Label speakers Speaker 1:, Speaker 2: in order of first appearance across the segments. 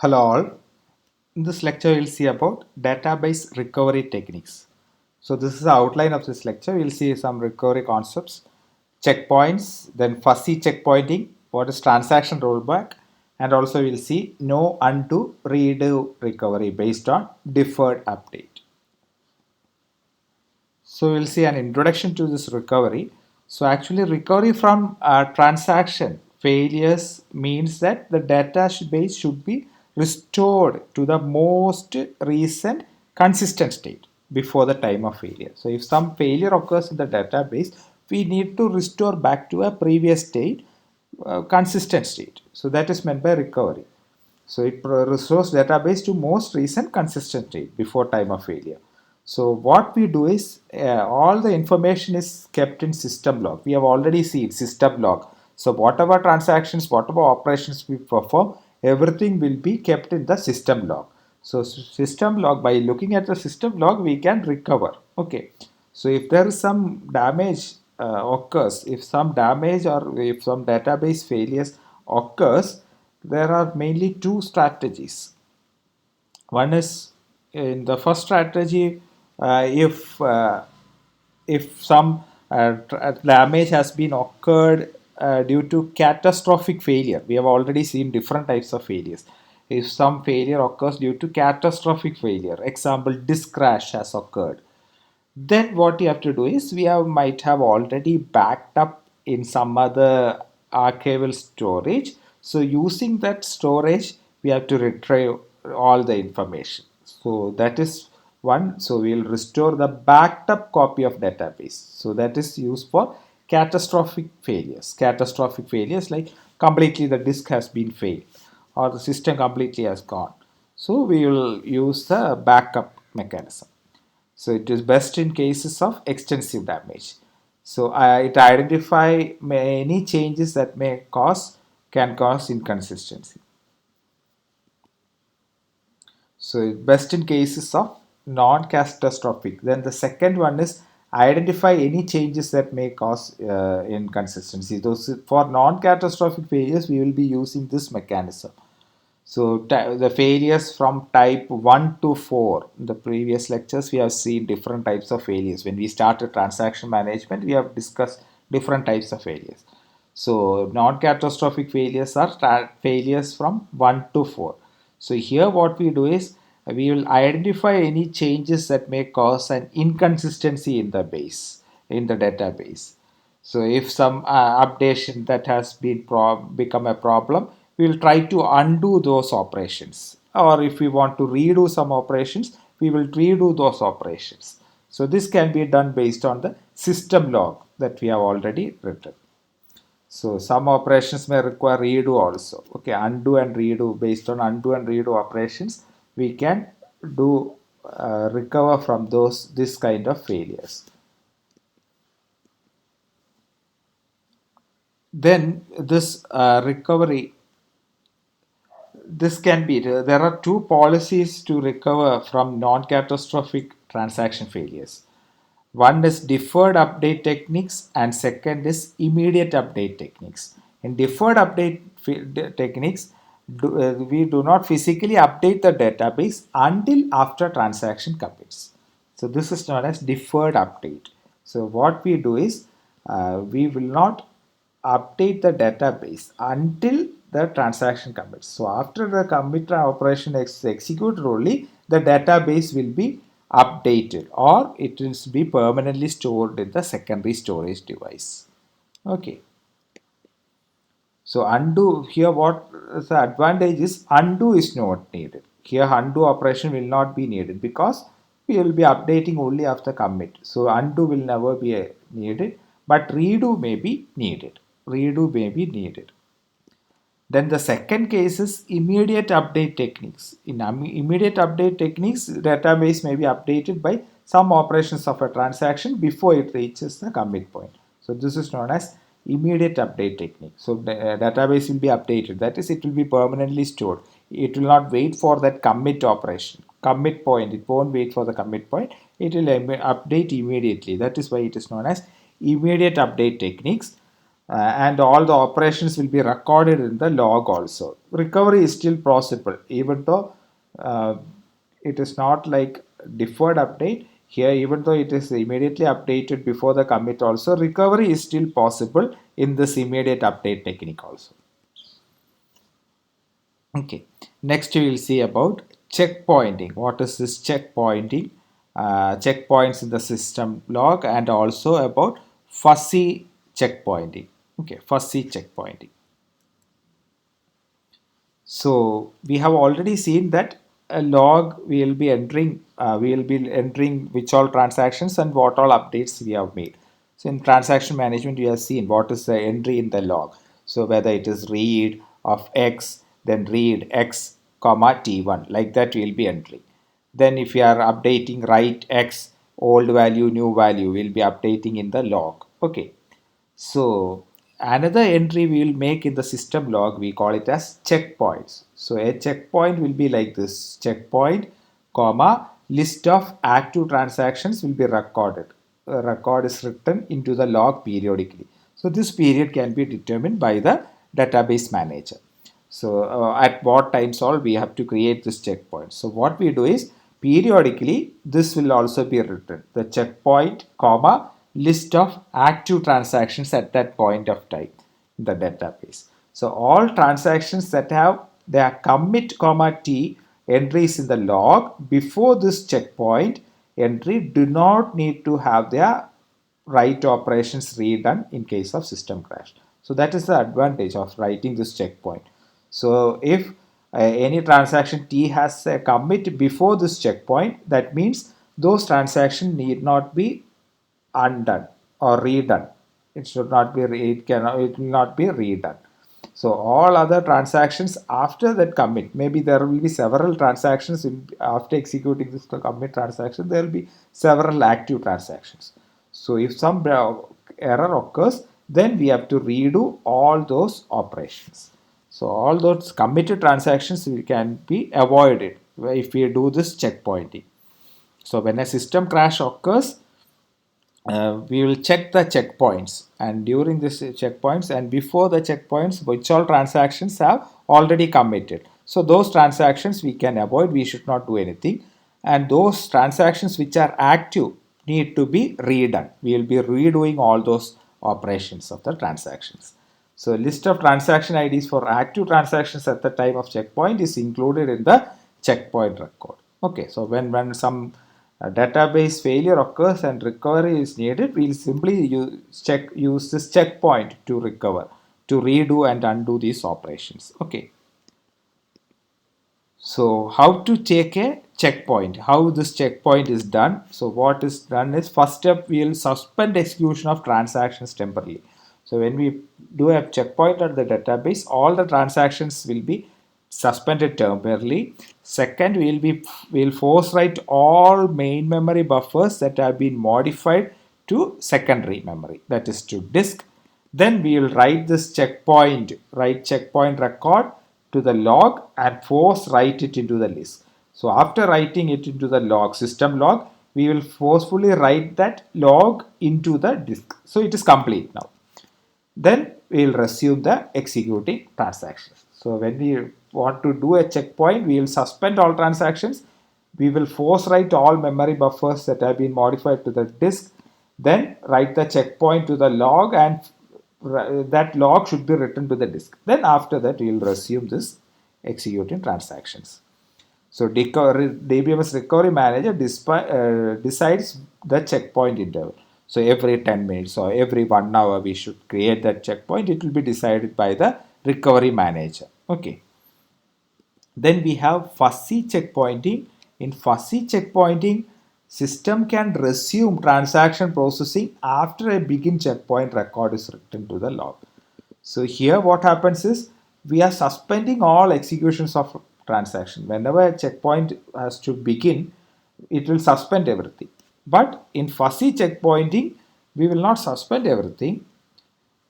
Speaker 1: Hello all. In this lecture, we'll see about database recovery techniques. So this is the outline of this lecture. We'll see some recovery concepts, checkpoints, then fuzzy checkpointing, what is transaction rollback, and also we'll see no undo redo recovery based on deferred update. So we'll see an introduction to this recovery. So actually recovery from transaction failures means that the database should be restored to the most recent consistent state before the time of failure. So if some failure occurs in the database, we need to restore back to a previous state, consistent state. So that is meant by recovery. So it restores database to most recent consistent state before time of failure. So what we do is all the information is kept in system log. We have already seen system log. So whatever transactions, whatever operations we perform, everything will be kept in the system log. So system log, by looking at the system log, we can recover. Okay. So if there is some damage occurs, if some damage or if some database failures occurs, there are mainly two strategies. One is in the first strategy, if some damage has been occurred due to catastrophic failure. We have already seen different types of failures. If some failure occurs due to catastrophic failure, example disk crash has occurred, then what you have to do is might have already backed up in some other archival storage. So using that storage, we have to retrieve all the information. So that is one. So we'll restore the backed up copy of database. So that is used for catastrophic failures. Catastrophic failures like completely the disk has been failed or the system completely has gone. So we will use the backup mechanism. So it is best in cases of extensive damage. So it identify any changes that can cause inconsistency. So best in cases of non-catastrophic. Then the second one is identify any changes that may cause inconsistency. Those for non-catastrophic failures, we will be using this mechanism. So the failures from type 1 to 4, in the previous lectures we have seen different types of failures. When we started transaction management, we have discussed different types of failures. So non-catastrophic failures are failures from 1 to 4. So here what we do is we will identify any changes that may cause an inconsistency in the base, in the database. So if some updation that has been become a problem, we will try to undo those operations. Or if we want to redo some operations, we will redo those operations. So this can be done based on the system log that we have already written. So some operations may require redo also. Okay, undo and redo. Based on undo and redo operations, we can do recover from this kind of failures. Then this recovery, this can be, there are two policies to recover from non-catastrophic transaction failures. One is deferred update techniques and second is immediate update techniques. In deferred update techniques, we do not physically update the database until after transaction commits. So this is known as deferred update. So what we do is we will not update the database until the transaction commits. So after the commit operation is executed only, the database will be updated or it will be permanently stored in the secondary storage device. Okay. So undo here, what the advantage is, undo is not needed. Here undo operation will not be needed because we will be updating only after commit. So undo will never be needed, but redo may be needed. Redo may be needed. Then the second case is immediate update techniques. In immediate update techniques, database may be updated by some operations of a transaction before it reaches the commit point. So this is known as immediate update technique. So the database will be updated. That is, it will be permanently stored. It will not wait for that commit operation. Commit point, it won't wait for the commit point. It will update immediately. That is why it is known as immediate update techniques. and all the operations will be recorded in the log also. Recovery is still possible even though uh, it is not like deferred update here, even though it is immediately updated before the commit also, recovery is still possible in this immediate update technique also. Okay, next we will see about checkpointing. What is this checkpointing? Checkpoints in the system log, and also about fuzzy checkpointing. Okay, fuzzy checkpointing. So we have already seen that a log we will be entering which all transactions and what all updates we have made. So in transaction management, we have seen what is the entry in the log. So whether it is read of X, then read X comma T1, like that we will be entering. Then if you are updating write X, old value, new value, we'll be updating in the log. Okay. So another entry we will make in the system log, we call it as checkpoints. So a checkpoint will be like this: checkpoint, comma, list of active transactions will be recorded. A record is written into the log periodically. So this period can be determined by the database manager. So at what times all we have to create this checkpoint. So what we do is periodically this will also be written. The checkpoint, comma, list of active transactions at that point of time in the database. So all transactions that have their commit, comma, T entries in the log before this checkpoint entry do not need to have their write operations redone in case of system crash. So that is the advantage of writing this checkpoint. So if any transaction T has a commit before this checkpoint, that means those transactions need not be undone or redone. It should not be it will not be redone. So all other transactions after that commit, maybe there will be several transactions after executing this commit transaction, there will be several active transactions. So if some error occurs, then we have to redo all those operations. So all those committed transactions can be avoided if we do this checkpointing. So when a system crash occurs, we will check the checkpoints, and during this checkpoints and before the checkpoints which all transactions have already committed, so those transactions we can avoid, we should not do anything, and those transactions which are active need to be redone. We will be redoing all those operations of the transactions. So list of transaction IDs for active transactions at the time of checkpoint is included in the checkpoint record. Okay, so when some database failure occurs and recovery is needed, we'll simply use this checkpoint to recover, to redo and undo these operations. Okay. So how to take a checkpoint, how this checkpoint is done. So what is done is, first step, we will suspend execution of transactions temporarily. So when we do a checkpoint at the database, all the transactions will be suspended temporarily. Second, we will force write all main memory buffers that have been modified to secondary memory, that is to disk. Then we will write this checkpoint, write checkpoint record to the log and force write it into the list. So after writing it into the log, system log, we will forcefully write that log into the disk. So it is complete now. Then we will resume the executing transactions. So when we want to do a checkpoint, we will suspend all transactions. We will force write all memory buffers that have been modified to the disk. Then write the checkpoint to the log, and that log should be written to the disk. Then after that, we will resume this executing transactions. So DBMS recovery manager decides the checkpoint interval. So every 10 minutes or every 1 hour we should create that checkpoint. It will be decided by the recovery manager. Okay. Then we have fuzzy checkpointing. In fuzzy checkpointing, system can resume transaction processing after a begin checkpoint record is written to the log. So here what happens is, we are suspending all executions of transaction. Whenever a checkpoint has to begin, it will suspend everything. But in fuzzy checkpointing, we will not suspend everything.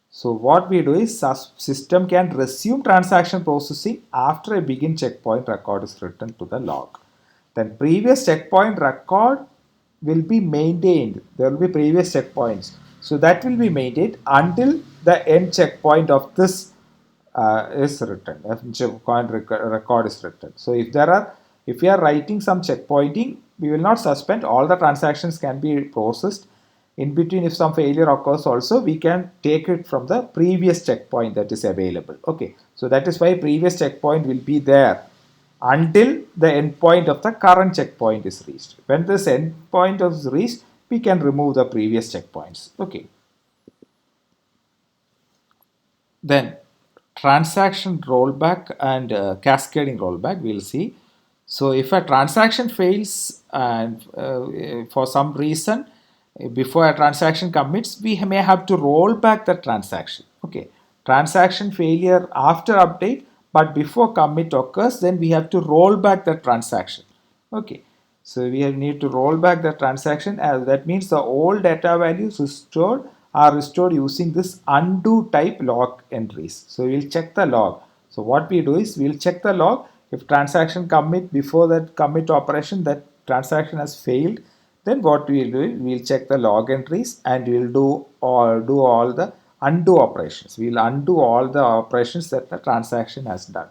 Speaker 1: So what we do is, system can resume transaction processing after a begin checkpoint record is written to the log. Then previous checkpoint record will be maintained. There will be previous checkpoints. So that will be maintained until the end checkpoint of this is written. Checkpoint record is written. So if we are writing some checkpointing, we will not suspend. All the transactions can be processed. In between, if some failure occurs also, we can take it from the previous checkpoint that is available. Okay, so that is why previous checkpoint will be there until the endpoint of the current checkpoint is reached. When this endpoint is reached, we can remove the previous checkpoints. Okay. Then transaction rollback and cascading rollback we'll see. So if a transaction fails and for some reason before a transaction commits, we may have to roll back the transaction. Okay, transaction failure after update, but before commit occurs, then we have to roll back the transaction. Okay, so we need to roll back the transaction, as that means the old data values are restored using this undo type log entries. So we'll check the log. So what we do is we'll check the log. If transaction commit before that commit operation, that transaction has failed, then what we will do is we'll check the log entries and we'll do all the undo operations. We'll undo all the operations that the transaction has done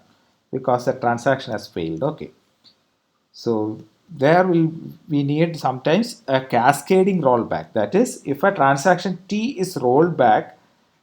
Speaker 1: because the transaction has failed. Okay. So there will we need sometimes a cascading rollback. That is, if a transaction T is rolled back,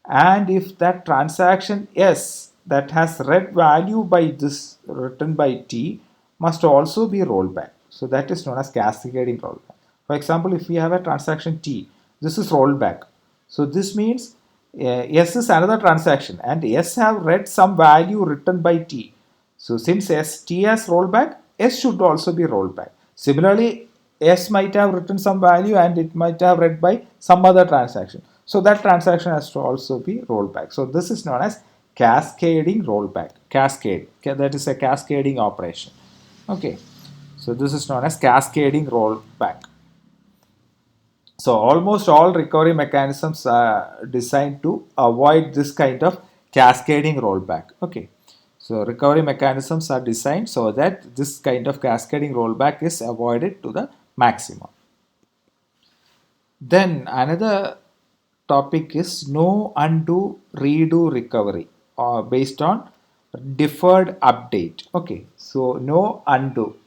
Speaker 1: and if that transaction S that has read value by this written by T must also be rolled back. So that is known as cascading rollback. For example, if we have a transaction T, this is rolled back. So this means S is another transaction and S have read some value written by T. So since T has rolled back, S should also be rolled back. Similarly, S might have written some value and it might have read by some other transaction. So that transaction has to also be rolled back. So this is known as cascading rollback. Cascade. That is a cascading operation. Okay. So this is known as cascading rollback. So almost all recovery mechanisms are designed to avoid this kind of cascading rollback. Okay. So recovery mechanisms are designed so that this kind of cascading rollback is avoided to the maximum. Then another topic is no undo redo recovery based on deferred update. Okay, so no undo,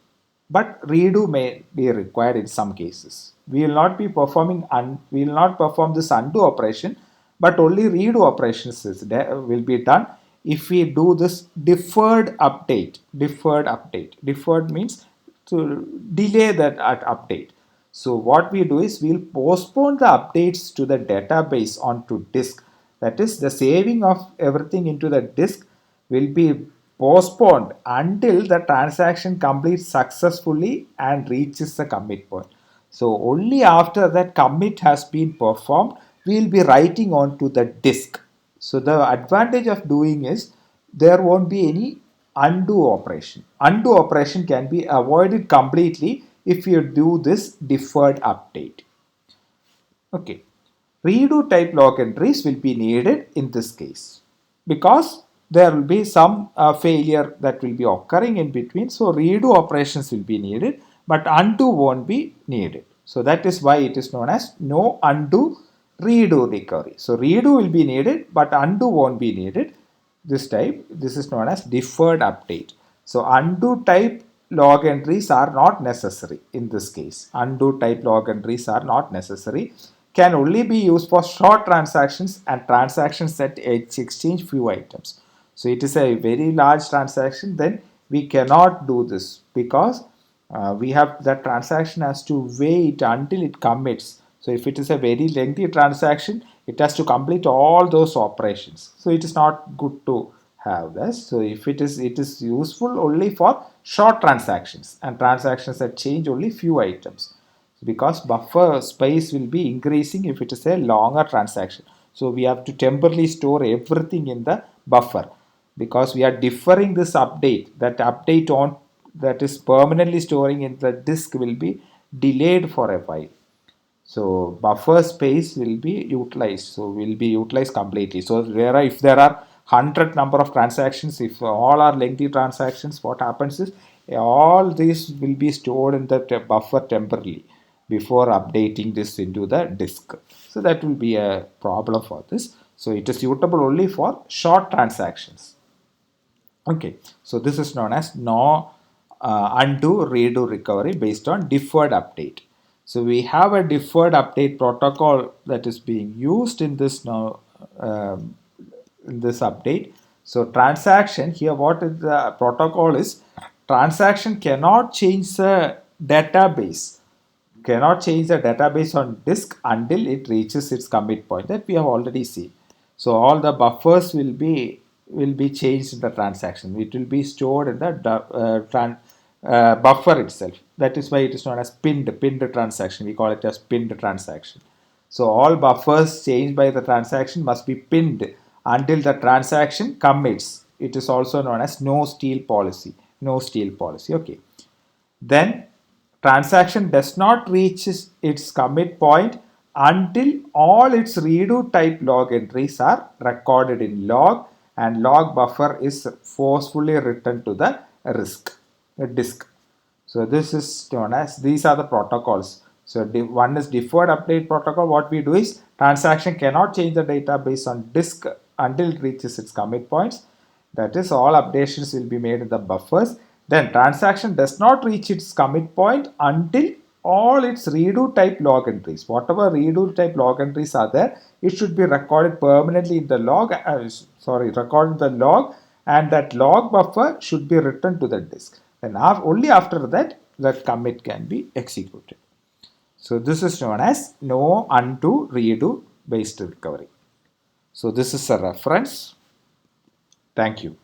Speaker 1: but redo may be required in some cases. We will not be performing we will not perform this undo operation, but only redo operations will be done if we do this deferred update. Deferred means to delay that update. So what we do is we'll postpone the updates to the database onto disk. That is, the saving of everything into the disk will be postponed until the transaction completes successfully and reaches the commit point. So only after that commit has been performed, we will be writing onto the disk. So the advantage of doing is there won't be any undo operation. Undo operation can be avoided completely if you do this deferred update. Okay. Redo type log entries will be needed in this case because there will be some failure that will be occurring in between. So redo operations will be needed, but undo won't be needed. So that is why it is known as no undo redo recovery. So redo will be needed, but undo won't be needed. This is known as deferred update. So undo type log entries are not necessary in this case. Undo type log entries are not necessary, can only be used for short transactions and transactions that exchange few items. So it is a very large transaction, then we cannot do this because we have that transaction has to wait until it commits. So if it is a very lengthy transaction, it has to complete all those operations. So it is not good to have this. So if it is useful only for short transactions and transactions that change only few items, because buffer space will be increasing if it is a longer transaction. So we have to temporarily store everything in the buffer because we are deferring this update. That update on that is permanently storing in the disk will be delayed for a while. So buffer space will be utilized. So will be utilized completely. So if there are 100 number of transactions, if all are lengthy transactions, what happens is all these will be stored in the buffer temporarily before updating this into the disk. So that will be a problem for this. So it is suitable only for short transactions. Okay, so this is known as no undo redo recovery based on deferred update. So we have a deferred update protocol that is being used in this now in this update. So transaction here, what is the protocol is, transaction cannot change the database, on disk until it reaches its commit point, that we have already seen. So all the buffers will be changed in the transaction. It will be stored in the buffer itself. That is why it is known as pinned transaction. We call it as pinned transaction. So all buffers changed by the transaction must be pinned until the transaction commits. It is also known as no steal policy. No steal policy. Okay. Then transaction does not reach its commit point until all its redo type log entries are recorded in log and log buffer is forcefully written to the disk. So this is known as, these are the protocols. So one is deferred update protocol. What we do is, transaction cannot change the database on disk until it reaches its commit points. That is, all updations will be made in the buffers. Then transaction does not reach its commit point until all its redo type log entries, whatever redo type log entries are there, it should be recorded permanently in the log, recorded in the log, and that log buffer should be written to the disk. Then only after that, that commit can be executed. So this is known as no undo redo based recovery. So this is a reference. Thank you.